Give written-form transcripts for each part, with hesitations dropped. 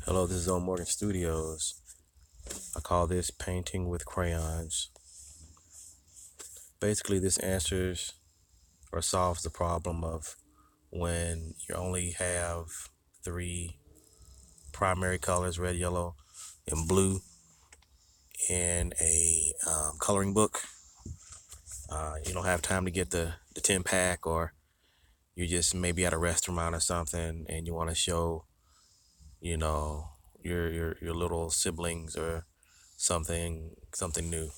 Hello, this is on Morgan Studios. I call this painting with crayons. Basically, this answers or solves the problem of when you only have three primary colors, red, yellow, and blue, in a coloring book. You don't have time to get the 10 pack, or you just maybe at a restaurant or something and you want to show, you know, your little siblings or something new.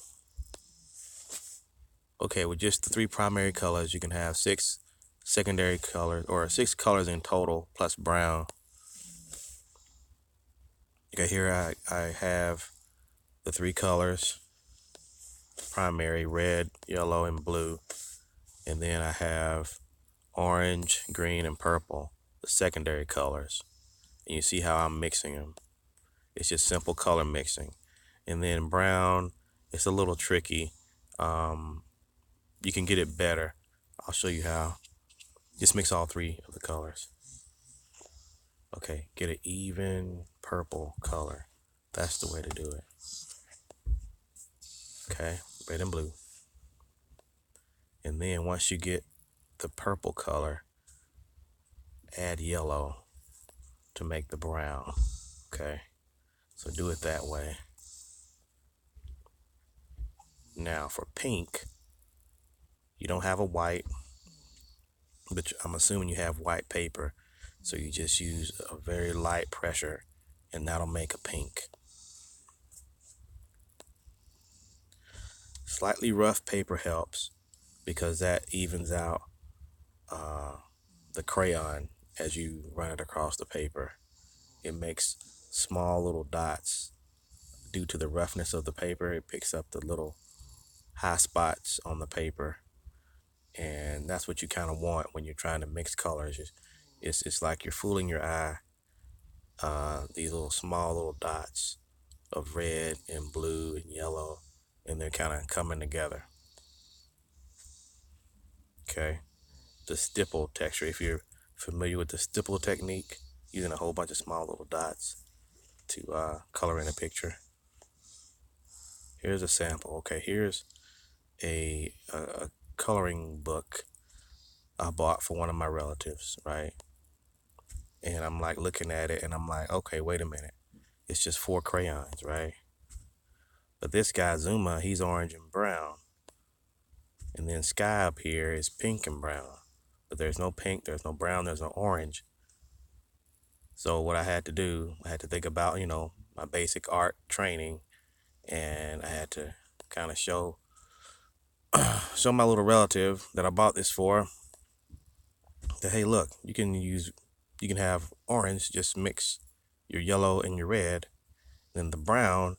Okay, with just the three primary colors, you can have six secondary colors, or six colors in total, plus brown. Okay, here I have the three colors, primary, red, yellow, and blue. And then I have orange, green, and purple, the secondary colors. And you see how I'm mixing them. It's just simple color mixing. And then brown, it's a little tricky. Um, you can get it better. I'll show you how. Just mix all three of the colors. Okay, get an even purple color. That's the way to do it. Okay, red and blue. And then once you get the purple color, add yellow to make the brown. Okay, so do it that way. Now for pink, you don't have a white, but I'm assuming you have white paper. So you just use a very light pressure and that'll make a pink. Slightly rough paper helps because that evens out the crayon as you run it across the paper. It makes small little dots due to the roughness of the paper. It picks up the little high spots on the paper, and that's what you kind of want when you're trying to mix colors. It's like you're fooling your eye. These little small little dots of red and blue and yellow, and they're kind of coming together. Okay, the stipple texture. If you're familiar with the stipple technique, using a whole bunch of small little dots to color in a picture. Here's a sample. Okay, here's a coloring book I bought for one of my relatives, right? And I'm like looking at it and I'm like, okay, wait a minute. It's just four crayons, right? But this guy, Zuma, he's orange and brown. And then Sky up here is pink and brown. But there's no pink, there's no brown, there's no orange. So what I had to do, I had to think about, my basic art training, and I had to kind of show my little relative that I bought this for that, hey, look, you can have orange, just mix your yellow and your red. Then the brown,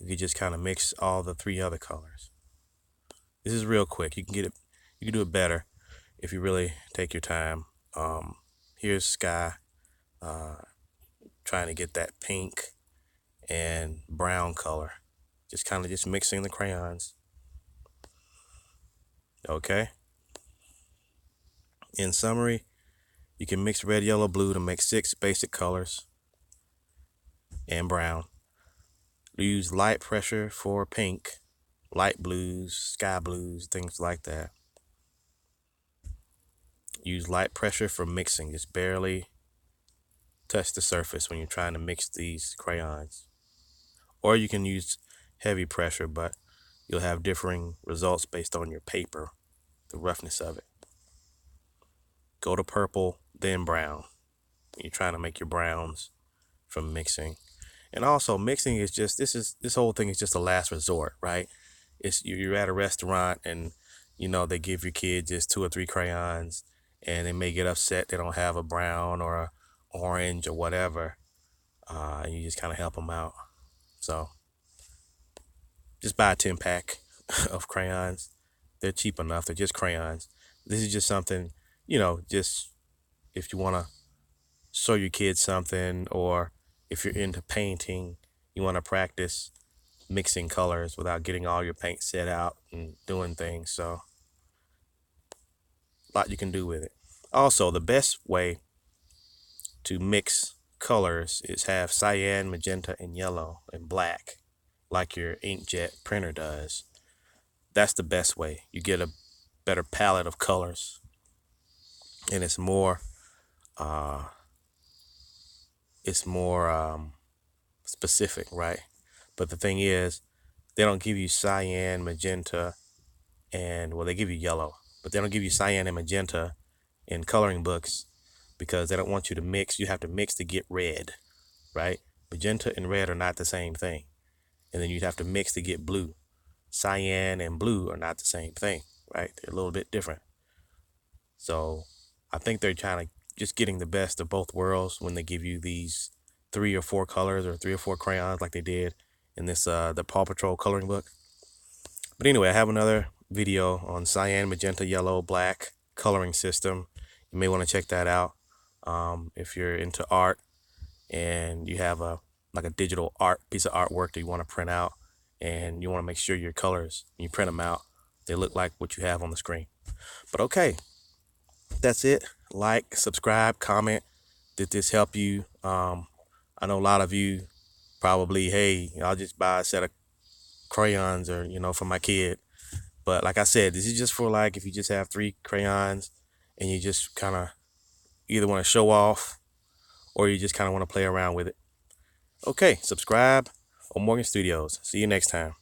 you can just kind of mix all the three other colors. This is real quick. You can do it better if you really take your time. Here's Sky trying to get that pink and brown color. Just kind of just mixing the crayons. Okay. In summary, you can mix red, yellow, blue to make six basic colors and brown. Use light pressure for pink, light blues, sky blues, things like that. Use light pressure for mixing. Just barely touch the surface when you're trying to mix these crayons. Or you can use heavy pressure, but you'll have differing results based on your paper, the roughness of it. Go to purple, then brown. You're trying to make your browns from mixing. And also mixing is just, this whole thing is just a last resort, right? You're at a restaurant and they give your kid just two or three crayons and they may get upset they don't have a brown or a orange or whatever. And you just kind of help them out. So just buy a 10 pack of crayons. They're cheap enough. They're just crayons. This is just something, just if you want to show your kids something, or if you're into painting, you want to practice mixing colors without getting all your paint set out and doing things. So a lot you can do with it. Also, the best way to mix colors is have cyan, magenta, and yellow and black, like your inkjet printer does. That's the best way. You get a better palette of colors, and uh, it's more specific, right? But the thing is, they don't give you cyan, magenta, and well, they give you yellow, but they don't give you cyan and magenta in coloring books because they don't want you to mix. You have to mix to get red, right? Magenta and red are not the same thing. And then you'd have to mix to get blue. Cyan and blue are not the same thing, right? They're a little bit different. So I think they're trying to just getting the best of both worlds when they give you these 3 or 4 colors or 3 or 4 crayons like they did in this the Paw Patrol coloring book. But anyway, I have another video on cyan, magenta, yellow, black coloring system. You may want to check that out if you're into art and you have a digital art piece of artwork that you want to print out, and you want to make sure your colors, when you print them out, they look like what you have on the screen. But okay, that's it. Like, subscribe, comment. Did this help you? I know a lot of you probably, hey, I'll just buy a set of crayons or, for my kid. But like I said, this is just for like if you just have 3 crayons and you just kind of either want to show off or you just kind of want to play around with it. Okay, subscribe on Morgan Studios. See you next time.